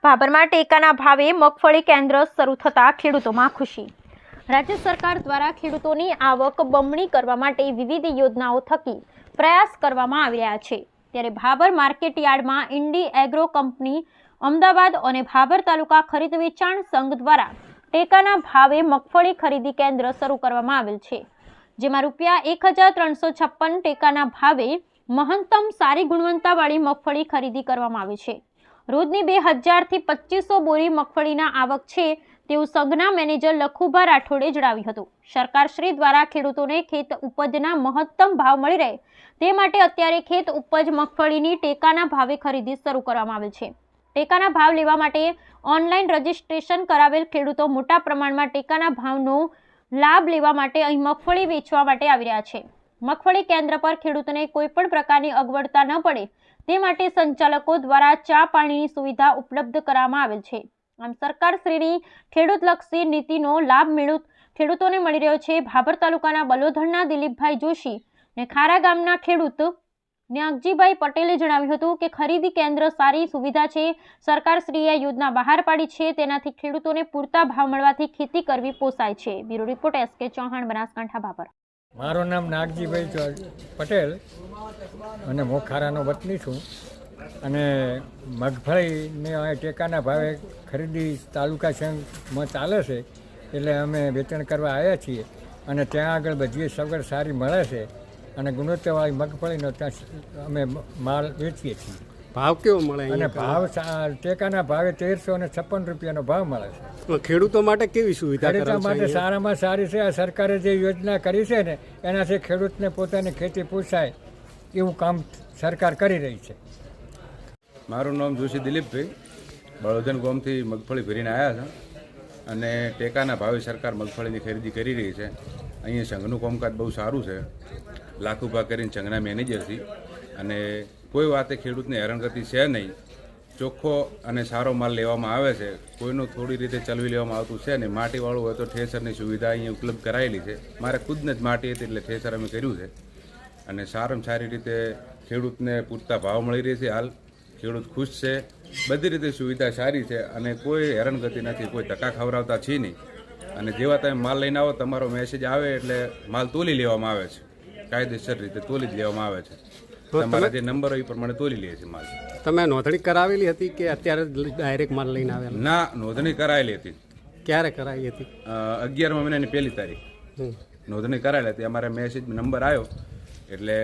ભાભરમાં ટેકાના ભાવે મગફળી કેન્દ્ર શરૂ થતા ખેડૂતોમાં ખુશી। રાજ્ય સરકાર દ્વારા ખેડૂતોની આવક બમણી કરવા માટે વિવિધ યોજનાઓ થકી પ્રયાસ કરવામાં આવી રહ્યા છે। ત્યારે ભાભર માર્કેટ યાર્ડમાં ઇન્ડી એગ્રો કંપની અમદાવાદ અને ભાભર તાલુકા ખરીદ વેચાણ સંઘ દ્વારા ટેકાના ભાવે મગફળી ખરીદી કેન્દ્ર શરૂ કરવામાં આવેલ છે, જેમાં ₹1356 ટેકાના ભાવે મહત્તમ સારી ગુણવત્તાવાળી મગફળી ખરીદી કરવામાં આવે છે। રોજની 2000 થી 2500 બોરી મગફળીના આવક છે તેવું સંઘના મેનેજર લખુભા રાઠોડે જણાવ્યું હતું। સરકારશ્રી દ્વારા ખેડૂતોને ખેત ઉપજના મહત્તમ ભાવ મળી રહે તે માટે અત્યારે ખેત ઉપજ મગફળીની ટેકાના ભાવે ખરીદી શરૂ કરવામાં આવેલ છે। ટેકાના ભાવ લેવા માટે ઓનલાઈન રજીસ્ટ્રેશન કરાવેલ ખેડૂતો મોટા પ્રમાણમાં ટેકાના ભાવનો લાભ લેવા માટે અહીં મગફળી વેચવા માટે આવી રહ્યા છે। મગફળી કેન્દ્ર પર ખેડૂતોને કોઈ પણ પ્રકારની અગવડતા ન પડે તે માટે સંચાલકો દ્વારા ચા પાણીની સુવિધા ઉપલબ્ધ કરવામાં આવેલ છે। આમ સરકારશ્રીની ખેડૂતલક્ષી નીતિનો લાભ ખેડૂતોને મળી રહ્યો છે। ભાભર તાલુકાના બલોધરના દિલીપભાઈ જોશી ને ખારા ગામના ખેડૂત ન્યાગજીભાઈ પટેલે જણાવ્યું હતું કે ખરીદી કેન્દ્ર સારી સુવિધા છે। સરકારશ્રીએ યોજના બહાર પાડી છે, તેનાથી ખેડૂતોને પૂરતા ભાવ મળવાથી ખેતી કરવી પોસાય છે। Bureau report SK Chauhan, Banaskantha, Bhabhar. મારું નામ નાગજીભાઈ પટેલ અને હું ખારાનો વતની છું અને મગફળીને ટેકાના ભાવે ખરીદી તાલુકા સંઘમાં ચાલે છે, એટલે અમે વેચાણ કરવા આવ્યા છીએ અને ત્યાં આગળ બધી સગવડ સારી મળે છે અને ગુણવત્તાવાળી મગફળીનો ત્યાં અમે માલ વેચીએ છીએ। ભાવ કેવો મળે અને ભાવ ટેકાના ભાવે ₹1356 ભાવ મળે છે। ખેડૂતો માટે કેવી સુવિધા? ખેડૂતો માટે સારામાં સારી છે। આ સરકારે જે યોજના કરી છે ને એનાથી ખેડૂતને પોતાની ખેતી પોસાય એવું કામ સરકાર કરી રહી છે। મારું નામ જોશી દિલીપભાઈ, બળોદન ગામથી મગફળી ભરીને આવ્યા છે અને ટેકાના ભાવે સરકાર મગફળીની ખરીદી કરી રહી છે। અહીંયા સંઘનું કામકાજ બહુ સારું છે, લાખુભા કરીને સંઘના મેનેજરથી, અને કોઈ વાતે ખેડૂતને હેરાનગતિ છે નહીં। ચોખ્ખો અને સારો માલ લેવામાં આવે છે, કોઈનું થોડી રીતે ચલવી લેવામાં આવતું છે નહીં। માટીવાળું હોય તો ઠેસરની સુવિધા અહીંયા ઉપલબ્ધ કરાયેલી છે। મારે ખુદને જ માટી હતી એટલે ઠેસર અમે કર્યું છે અને સારામાં સારી રીતે ખેડૂતને પૂરતા ભાવ મળી રહે છે। હાલ ખેડૂત ખુશ છે, બધી રીતે સુવિધા સારી છે અને કોઈ હેરાનગતિ નથી, કોઈ ધક્કા ખવડાવતા છે નહીં। અને જેવા તમે માલ લઈને આવો તમારો મેસેજ આવે એટલે માલ તોલી લેવામાં આવે છે, કાયદેસર રીતે તોલી જ લેવામાં આવે છે। તમારા જે નંબર હોય એ પ્રમાણે તોલી લે છે માલ। તમે નોંધણી કરાવેલી હતી કે અત્યારે ડાયરેક્ટ માલ લઈને આવેલા? ના, નોંધણી કરાયેલી હતી। ક્યારે કરાવી હતી? 11મા મહિનાની 1લી તારીખ નોંધણી કરાયેલી હતી। અમારે મેસેજ નંબર આવ્યો એટલે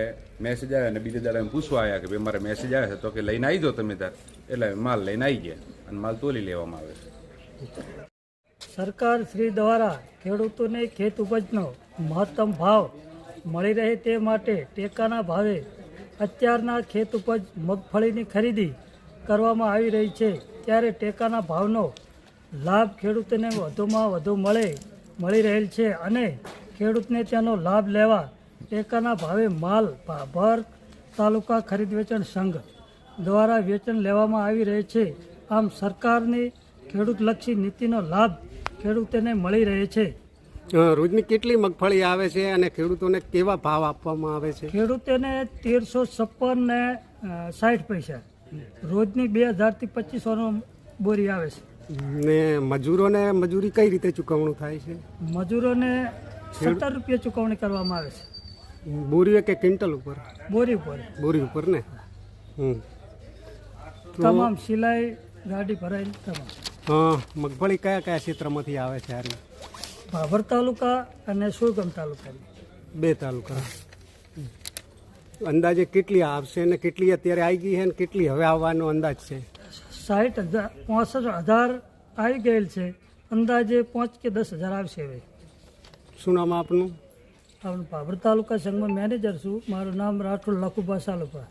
મેસેજ આવ્યો અને બીજે દાડે પૂછવા આવ્યા કે ભાઈ મારે મેસેજ આવ્યો છે, તો કે લઈને આવી જાઓ તમે તાર, એટલે માલ લઈને આવી ગયા અને માલ તોલી લેવામાં આવે છે। સરકાર શ્રી દ્વારા ખેડૂતોને ખેત ઉપજનો મહત્તમ ભાવ મળી રહે તે માટે ટેકાના ભાવે અત્યારના ખેત ઉપજ મગફળીની ખરીદી કરવામાં આવી રહી છે। ત્યારે ટેકાના ભાવનો લાભ ખેડૂતોને વધુમાં વધુ મળી રહેલ છે અને ખેડૂતને તેનો લાભ લેવા ટેકાના ભાવે માલ ભાભર તાલુકા ખરીદ વેચાણ સંઘ દ્વારા વેચાણ લેવામાં આવી રહે છે। આમ સરકારની ખેડૂતલક્ષી નીતિનો લાભ ખેડૂતોને મળી રહે છે। રોજની કેટલી મગફળી આવે છે અને ખેડૂતોને કેવા ભાવ આપવામાં આવે છે? ખેડૂતોને 1356 ને 60 પૈસા, રોજની 2000 થી 2500 બોરી આવે છે। ને મજૂરોને મજૂરી કઈ રીતે ચૂકવણું થાય છે? મજૂરોને ₹17 ચૂકવણી કરવામાં આવે છે। બોરી કે ક્વિન્ટલ ઉપર? બોરી ઉપર। બોરી ઉપર ને? તમામ સિલાઈ ગાડી ભરાયેલી તમામ। મગફળી કયા કયા ક્ષેત્રમાંથી આવે છે? હારી ભાભર તાલુકા અને સુરગામ તાલુકાની 2 તાલુકા। અંદાજે કેટલી આવશે ને કેટલી અત્યારે આવી ગઈ છે ને કેટલી હવે આવવાનો અંદાજ છે? 65,000 આવી ગયેલ છે, અંદાજે 5 કે 10,000 આવશે। હવે શું નામ આપનું? ભાભર તાલુકા સંઘમાં મેનેજર છું, મારું નામ રાઠોડ લખુભા સાલુભા।